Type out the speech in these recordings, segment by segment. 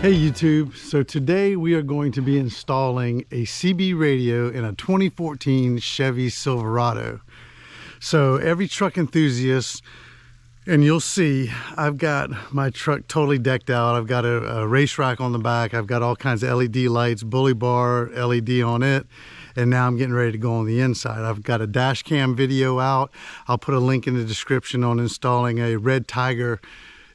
Hey YouTube, so today we are going to be installing a CB radio in a 2014 Chevy Silverado. So every truck enthusiast, and you'll see, I've got my truck totally decked out. I've got a race rack on the back. I've got all kinds of LED lights, bully bar, LED on it. And now I'm getting ready to go on the inside. I've got a dash cam video out. I'll put a link in the description on installing a Red Tiger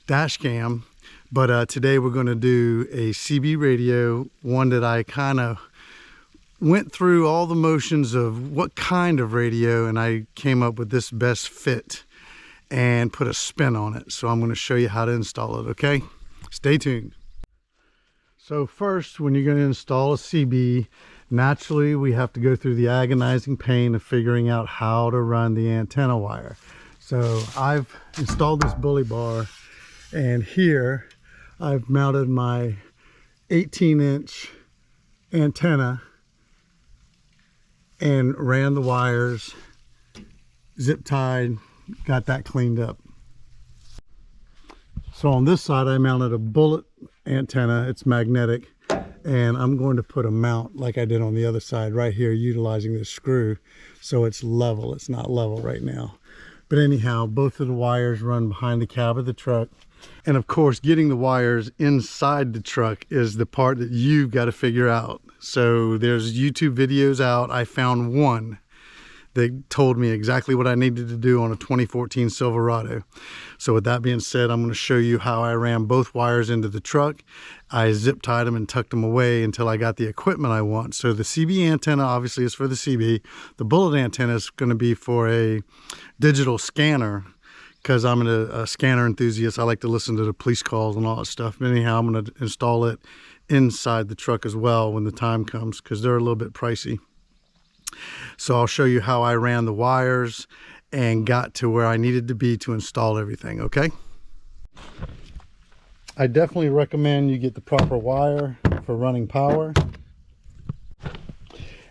dash cam. But today we're going to do a CB radio, one that I kind of went through all the motions of what kind of radio, and I came up with this best fit and put a spin on it. So I'm going to show you how to install it, okay? Stay tuned. So first, when you're going to install a CB, naturally we have to go through the agonizing pain of figuring out how to run the antenna wire. So I've installed this bully bar, and here I've mounted my 18-inch antenna and ran the wires, zip tied, got that cleaned up. So on this side I mounted a bullet antenna, it's magnetic, and I'm going to put a mount like I did on the other side right here, utilizing this screw so it's level. It's not level right now. But anyhow, both of the wires run behind the cab of the truck. And of course, getting the wires inside the truck is the part that you've got to figure out. So there's YouTube videos out. I found one that told me exactly what I needed to do on a 2014 Silverado. So with that being said, I'm going to show you how I ran both wires into the truck. I zip tied them and tucked them away until I got the equipment I want. So the CB antenna obviously is for the CB. The bullet antenna is going to be for a digital scanner, because I'm a scanner enthusiast. I like to listen to the police calls and all that stuff. But anyhow, I'm going to install it inside the truck as well when the time comes, because they're a little bit pricey. So I'll show you how I ran the wires and got to where I needed to be to install everything, okay? I definitely recommend you get the proper wire for running power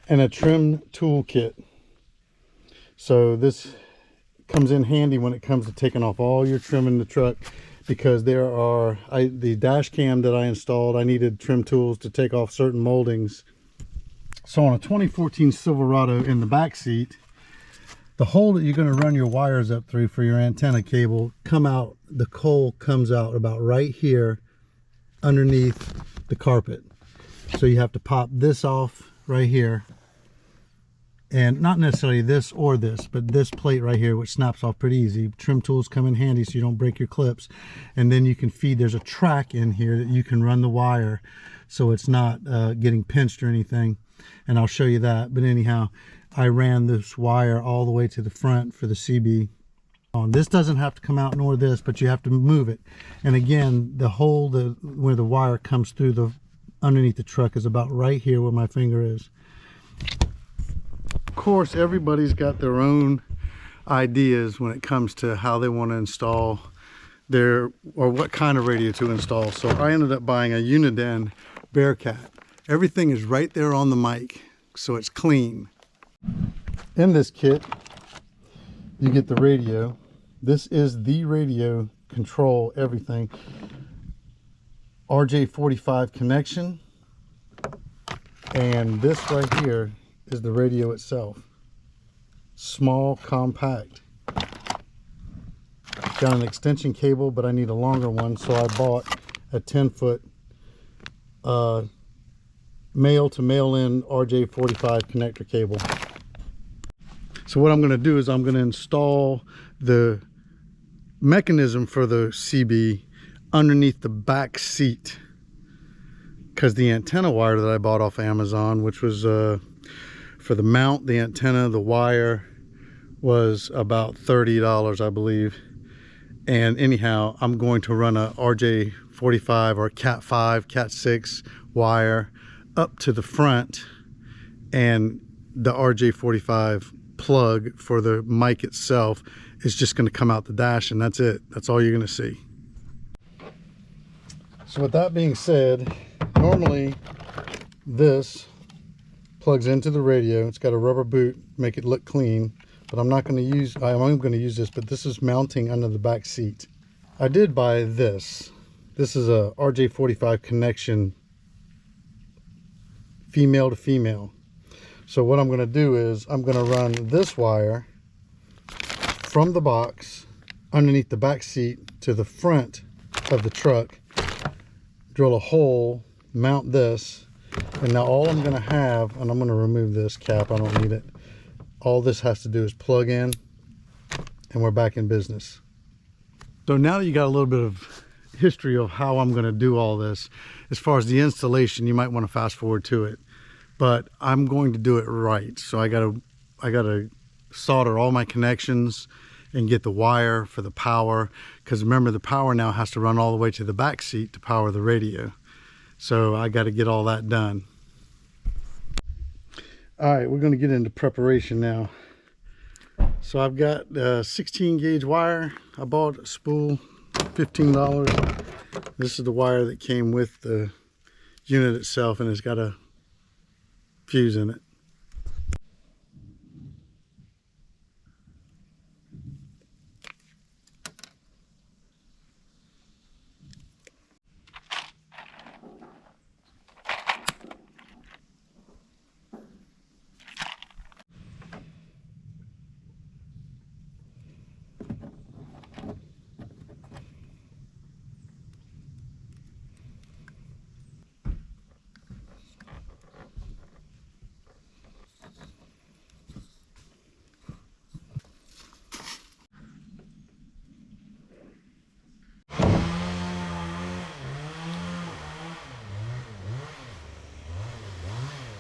and a trim tool kit. So this comes in handy when it comes to taking off all your trim in the truck, because there are the dash cam that I installed, I needed trim tools to take off certain moldings. So on a 2014 Silverado, in the back seat, the hole that you're going to run your wires up through for your antenna cable the coal comes out about right here underneath the carpet. So you have to pop this off right here, and not necessarily this or this, but this plate right here, which snaps off pretty easy. Trim tools come in handy so you don't break your clips. And then you can feed, there's a track in here that you can run the wire so it's not getting pinched or anything. And I'll show you that. But anyhow, I ran this wire all the way to the front for the CB. This doesn't have to come out, nor this, but you have to move it. And again, the hole where the wire comes through underneath the truck is about right here where my finger is. Of course, everybody's got their own ideas when it comes to how they want to install or what kind of radio to install. So I ended up buying a Uniden Bearcat. Everything is right there on the mic, so it's clean. In this kit, you get the radio. This is the radio, control everything. RJ45 connection, and this right here is the radio itself. Small, compact. Got an extension cable, but I need a longer one, so I bought a 10-foot male to male in RJ45 connector cable. So what I'm going to do is I'm going to install the mechanism for the CB underneath the back seat, because the antenna wire that I bought off Amazon, which was for the mount, the antenna, the wire, was about $30, I believe. And anyhow, I'm going to run a RJ45 or Cat 5, Cat 6 wire up to the front, and the RJ45 plug for the mic itself is just going to come out the dash, and that's it. That's all you're going to see. So with that being said, normally this plugs into the radio. It's got a rubber boot, make it look clean, but I'm not going to use, I'm only going to use this, but this is mounting under the back seat. I did buy this. This is a RJ45 connection, female to female. So what I'm going to do is I'm going to run this wire from the box underneath the back seat to the front of the truck, drill a hole, mount this, and now all I'm going to have, and I'm going to remove this cap, I don't need it. All this has to do is plug in, and we're back in business. So now that you got a little bit of history of how I'm going to do all this, as far as the installation, you might want to fast forward to it, but I'm going to do it right. So I gotta solder all my connections and get the wire for the power, because remember, the power now has to run all the way to the back seat to power the radio. So I got to get all that done. All right, we're going to get into preparation now. So I've got 16 gauge wire. I bought a spool, $15. This is the wire that came with the unit itself, and it's got a fuse in it.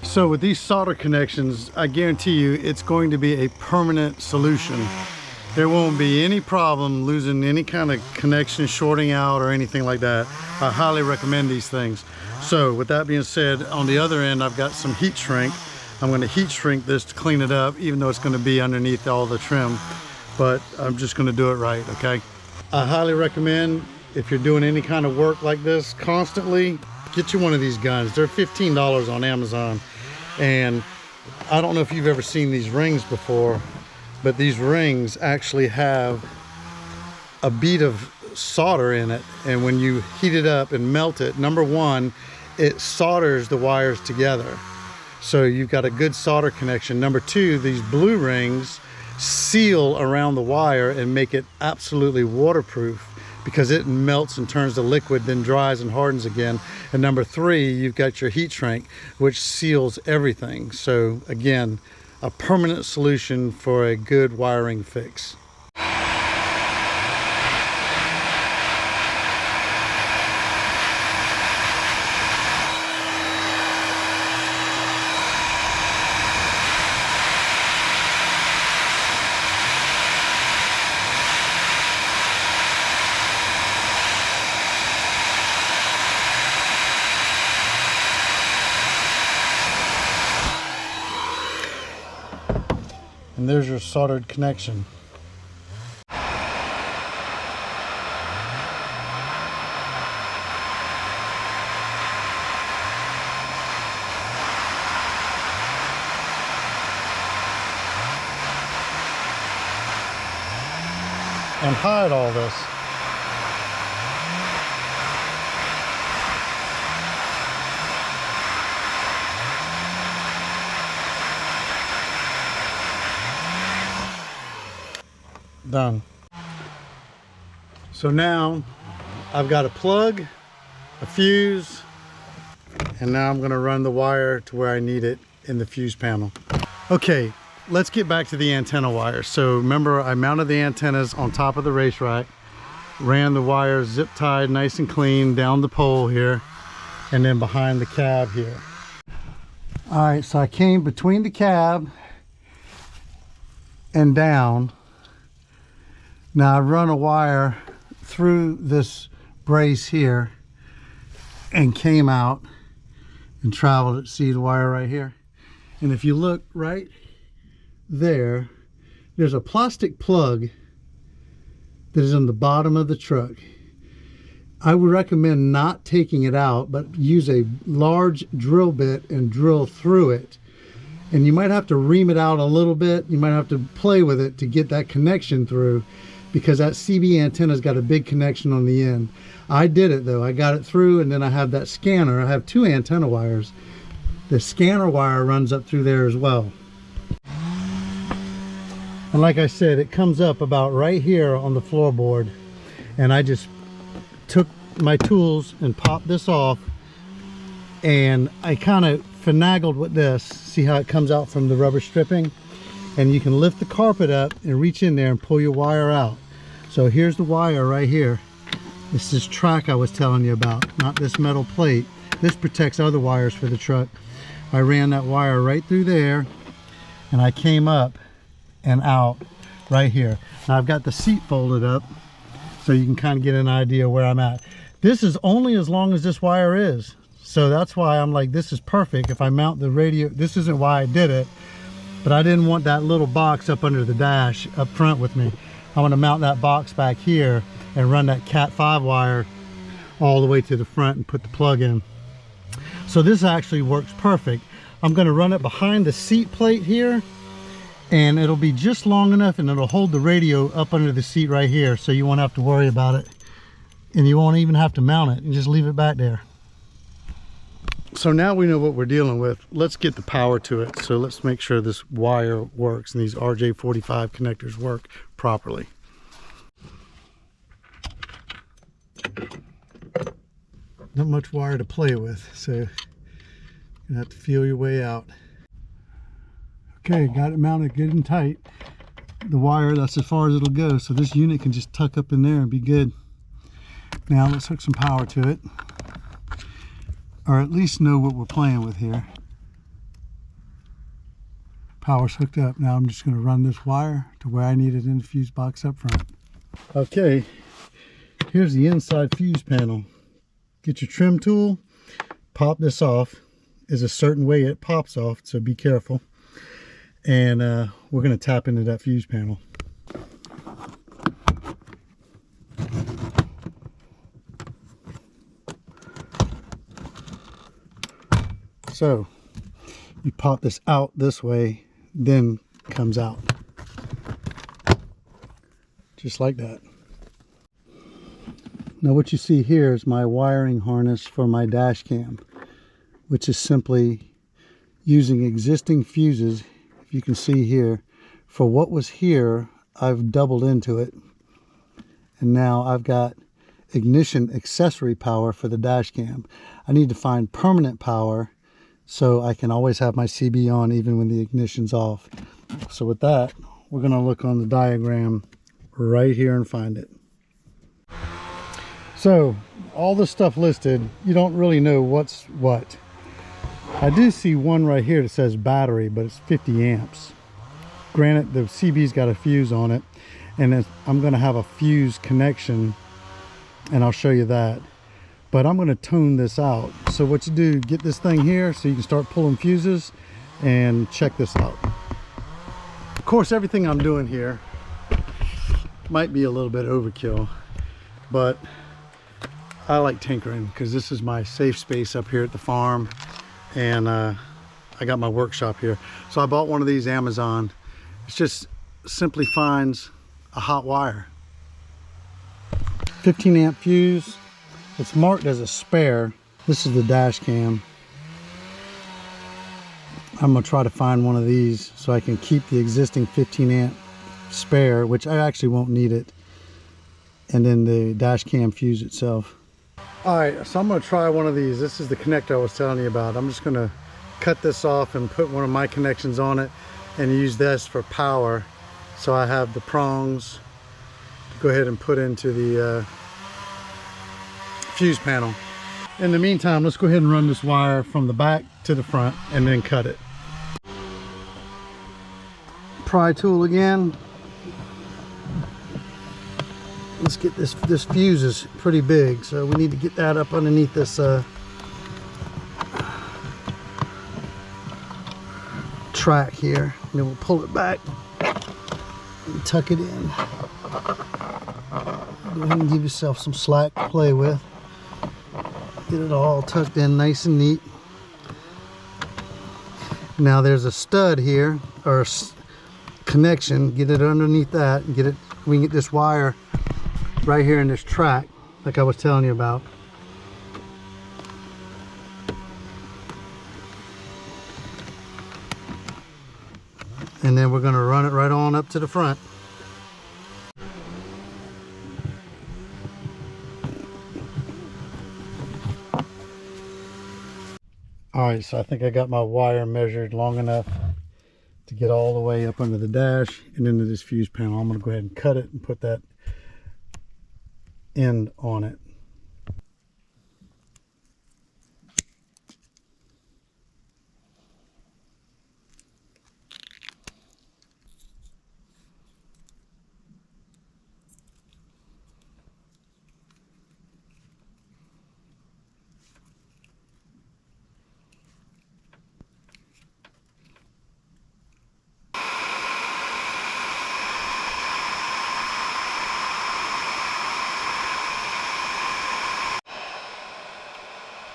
So with these solder connections, I guarantee you it's going to be a permanent solution. There won't be any problem losing any kind of connection, shorting out or anything like that. I highly recommend these things. So with that being said, on the other end, I've got some heat shrink. I'm going to heat shrink this to clean it up, even though it's going to be underneath all the trim, but I'm just going to do it right, okay? I highly recommend, if you're doing any kind of work like this constantly, get you one of these guns. They're $15 on Amazon. And I don't know if you've ever seen these rings before, but these rings actually have a bead of solder in it, and when you heat it up and melt it, number one, it solders the wires together, so you've got a good solder connection. Number two, these blue rings seal around the wire and make it absolutely waterproof, because it melts and turns to liquid, then dries and hardens again. And number three, you've got your heat shrink, which seals everything. So again, a permanent solution for a good wiring fix. And there's your soldered connection. And hide all this. Done. So now I've got a plug, a fuse, and now I'm going to run the wire to where I need it in the fuse panel. Okay, let's get back to the antenna wire. So remember, I mounted the antennas on top of the race rack, ran the wires zip tied nice and clean down the pole here, and then behind the cab here. All right, so I came between the cab and down. Now I run a wire through this brace here and came out and traveled it. See the wire right here? And if you look right there, there's a plastic plug that is on the bottom of the truck. I would recommend not taking it out, but use a large drill bit and drill through it. And you might have to ream it out a little bit. You might have to play with it to get that connection through, because that CB antenna's got a big connection on the end. I did it though. I got it through, and then I have that scanner. I have 2 antenna wires. The scanner wire runs up through there as well. And like I said, it comes up about right here on the floorboard, and I just took my tools and popped this off, and I kind of finagled with this. See how it comes out from the rubber stripping? And you can lift the carpet up and reach in there and pull your wire out. So here's the wire right here. This is track I was telling you about, not this metal plate. This protects other wires for the truck. I ran that wire right through there, and I came up and out right here. Now I've got the seat folded up so you can kind of get an idea where I'm at. This is only as long as this wire is. So that's why I'm like, this is perfect. If I mount the radio, this isn't why I did it, but I didn't want that little box up under the dash up front with me. I want to mount that box back here and run that Cat 5 wire all the way to the front and put the plug in. So this actually works perfect. I'm going to run it behind the seat plate here, and it'll be just long enough, and it'll hold the radio up under the seat right here, so you won't have to worry about it, and you won't even have to mount it. You just leave it back there. So now we know what we're dealing with. Let's get the power to it. So let's make sure this wire works and these RJ45 connectors work properly. Not much wire to play with, so you're gonna have to feel your way out. Okay, got it mounted good and tight. The wire, that's as far as it'll go, so this unit can just tuck up in there and be good. Now let's hook some power to it, or at least know what we're playing with here. Power's hooked up. Now I'm just going to run this wire to where I need it in the fuse box up front. Okay, here's the inside fuse panel. Get your trim tool, pop this off. There's a certain way it pops off, so be careful. And we're going to tap into that fuse panel. So you pop this out this way, then comes out. Just like that. Now what you see here is my wiring harness for my dash cam, which is simply using existing fuses. If you can see here, for what was here, I've doubled into it. And now I've got ignition accessory power for the dash cam. I need to find permanent power so I can always have my CB on even when the ignition's off. So with that, we're going to look on the diagram right here and find it. So all the stuff listed, you don't really know what's what. I do see one right here that says battery, but it's 50 amps. Granted, the CB's got a fuse on it, and I'm going to have a fuse connection, and I'll show you that. But I'm going to tone this out. So what you do, get this thing here so you can start pulling fuses and check this out. Of course, everything I'm doing here might be a little bit overkill, but I like tinkering because this is my safe space up here at the farm, and I got my workshop here. So I bought one of these Amazon. It just simply finds a hot wire. 15 amp fuse. It's marked as a spare. This is the dash cam. I'm gonna try to find one of these so I can keep the existing 15 amp spare, which I actually won't need it, and then the dash cam fuse itself. All right, so I'm gonna try one of these. This is the connector I was telling you about. I'm just gonna cut this off and put one of my connections on it and use this for power. So I have the prongs to go ahead and put into the fuse panel. In the meantime, let's go ahead and run this wire from the back to the front and then cut it. Pry tool again. Let's get this fuse is pretty big, so we need to get that up underneath this track here, and then we'll pull it back and tuck it in. Go ahead and give yourself some slack to play with. Get it all tucked in nice and neat. Now there's a stud here, or a connection. Get it underneath that and get it we can get this wire right here in this track, like I was telling you about. And then we're going to run it right on up to the front. Alright, so I think I got my wire measured long enough to get all the way up under the dash and into this fuse panel. I'm going to go ahead and cut it and put that end on it.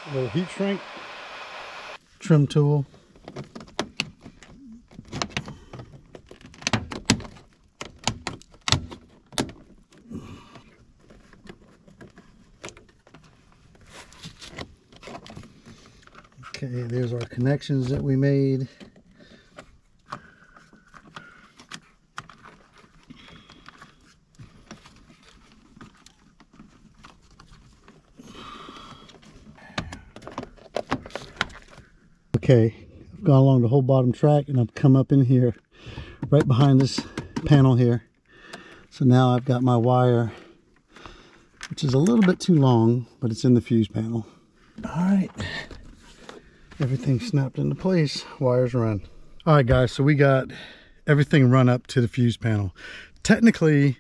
A little heat shrink, trim tool. Okay, there's our connections that we made. Okay, I've gone along the whole bottom track and I've come up in here right behind this panel here. So now I've got my wire, which is a little bit too long, but it's in the fuse panel. All right, everything snapped into place, wires run. All right guys, so we got everything run up to the fuse panel. Technically,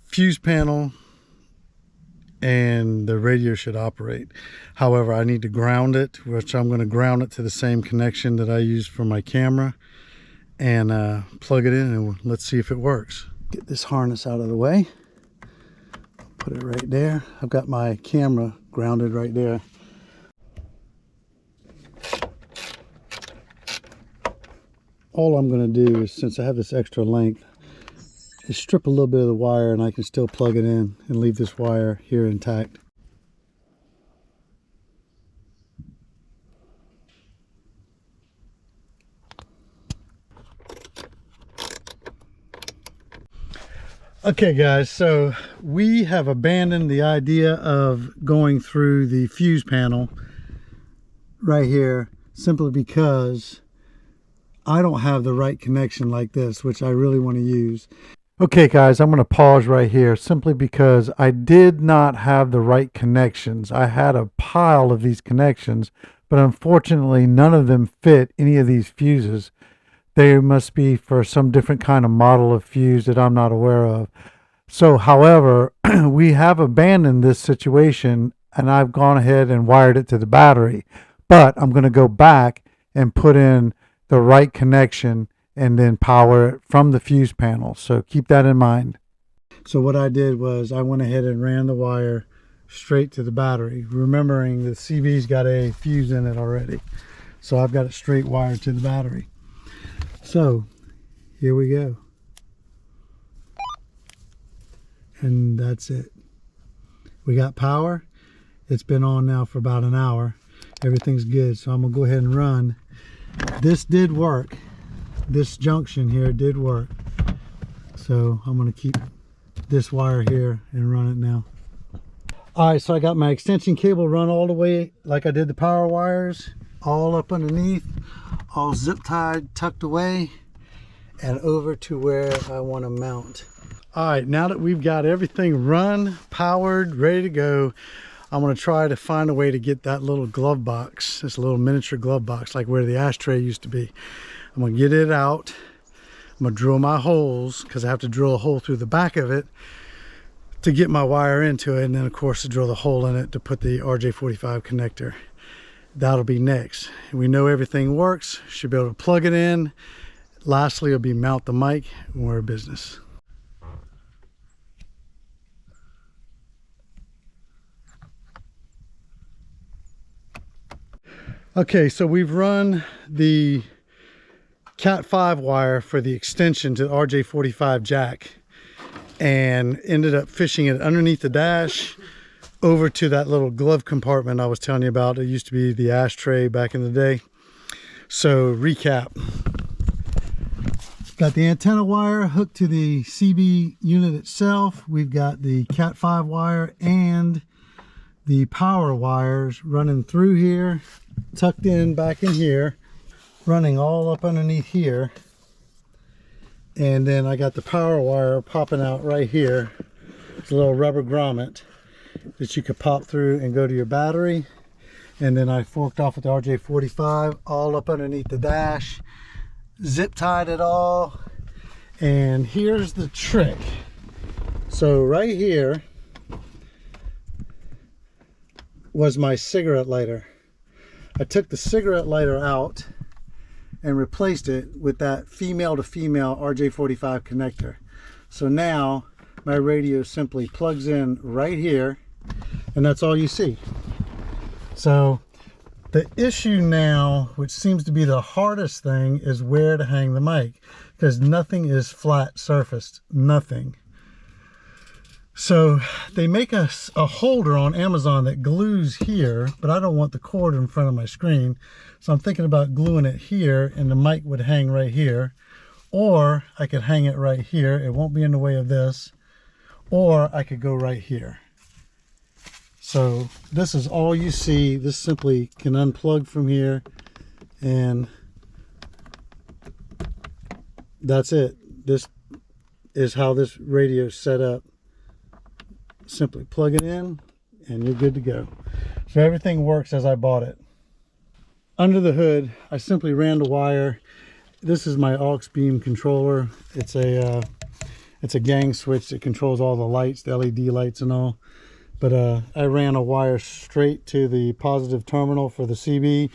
fuse panel and the radio should operate. However, I need to ground it, which I'm going to ground it to the same connection that I used for my camera, and plug it in, and let's see if it works. Get this harness out of the way, put it right there. I've got my camera grounded right there. All I'm going to do is, since I have this extra length, is strip a little bit of the wire, and I can still plug it in and leave this wire here intact. Okay guys, so we have abandoned the idea of going through the fuse panel right here simply because I don't have the right connection like this, which I really want to use. Okay guys, I'm going to pause right here simply because I did not have the right connections. I had a pile of these connections, but unfortunately none of them fit any of these fuses. They must be for some different kind of model of fuse that I'm not aware of. So, however, we have abandoned this situation and I've gone ahead and wired it to the battery. But I'm going to go back and put in the right connection and then power it from the fuse panel. So keep that in mind. So what I did was I went ahead and ran the wire straight to the battery, remembering the CV's got a fuse in it already. So I've got it straight wired to the battery. So here we go. And that's it. We got power. It's been on now for about an hour. Everything's good. So I'm gonna go ahead and run. This did work. This junction here did work. So I'm going to keep this wire here and run it now. All right, so I got my extension cable run all the way like I did the power wires, all up underneath, all zip tied, tucked away, and over to where I want to mount. All right, now that we've got everything run, powered, ready to go, I'm going to try to find a way to get that little glove box, this little miniature glove box, like where the ashtray used to be. I'm going to get it out. I'm going to drill my holes, because I have to drill a hole through the back of it to get my wire into it, and then of course to drill the hole in it to put the RJ45 connector. That'll be next. We know everything works, should be able to plug it in. Lastly, it'll be mount the mic, and we're in business. Okay, so we've run the Cat 5 wire for the extension to the RJ45 jack and ended up fishing it underneath the dash over to that little glove compartment I was telling you about. It used to be the ashtray back in the day. So recap. Got the antenna wire hooked to the CB unit itself. We've got the Cat 5 wire and the power wires running through here, tucked in back in here, running all up underneath here. And then I got the power wire popping out right here. It's a little rubber grommet that you could pop through and go to your battery. And then I forked off with the RJ45 all up underneath the dash, zip tied it all. And here's the trick. So right here was my cigarette lighter. I took the cigarette lighter out and replaced it with that female to female RJ45 connector. So now my radio simply plugs in right here, and that's all you see. So the issue now, which seems to be the hardest thing, is where to hang the mic, because nothing is flat surfaced, nothing. So they make a holder on Amazon that glues here, but I don't want the cord in front of my screen. So I'm thinking about gluing it here, and the mic would hang right here. Or I could hang it right here. It won't be in the way of this. Or I could go right here. So this is all you see. This simply can unplug from here, and that's it. This is how this radio is set up. Simply plug it in and you're good to go. So everything works as I bought it. Under the hood, I simply ran the wire. This is my aux beam controller. It's a gang switch that controls all the lights, the LED lights and all. But I ran a wire straight to the positive terminal for the CB.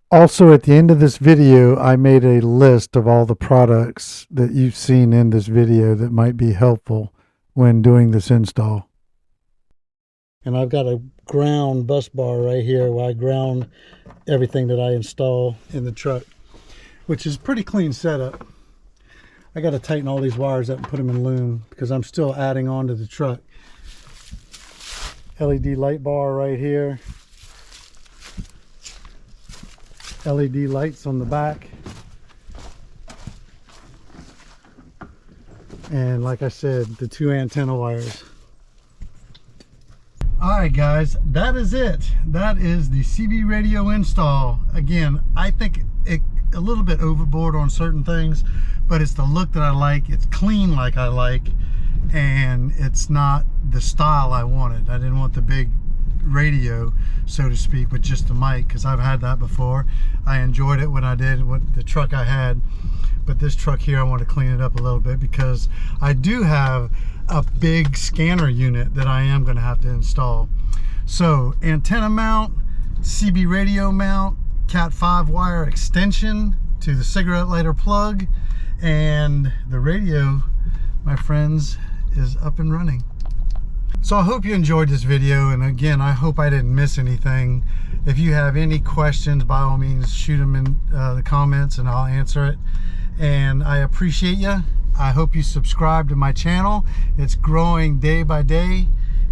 Also, at the end of this video, I made a list of all the products that you've seen in this video that might be helpful when doing this install. And I've got a ground bus bar right here where I ground everything that I install in the truck, which is pretty clean setup. I got to tighten all these wires up and put them in loom because I'm still adding on to the truck. LED light bar right here. LED lights on the back. And like I said, the 2 antenna wires. Alright guys, that is it. That is the CB radio install. Again, I think it a little bit overboard on certain things, but it's the look that I like. It's clean like I like, and it's not the style I wanted. I didn't want the big radio, so to speak, with just the mic, because I've had that before. I enjoyed it when I did with the truck I had, but this truck here I want to clean it up a little bit because I do have a big scanner unit that I am going to have to install. So antenna mount, CB radio mount, Cat 5 wire extension to the cigarette lighter plug, and the radio, my friends, is up and running. So I hope you enjoyed this video, and again, I hope I didn't miss anything. If you have any questions, by all means shoot them in the comments and I'll answer it. And I appreciate you. I hope you subscribe to my channel. It's growing day by day,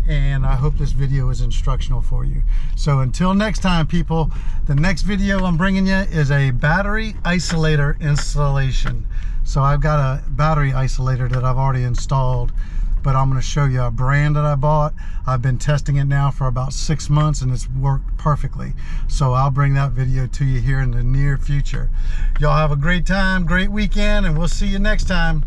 and I hope this video is instructional for you. So until next time, people, the next video I'm bringing you is a battery isolator installation. So I've got a battery isolator that I've already installed, but I'm going to show you a brand that I bought. I've been testing it now for about 6 months and it's worked perfectly. So I'll bring that video to you here in the near future. Y'all have a great time, great weekend, and we'll see you next time.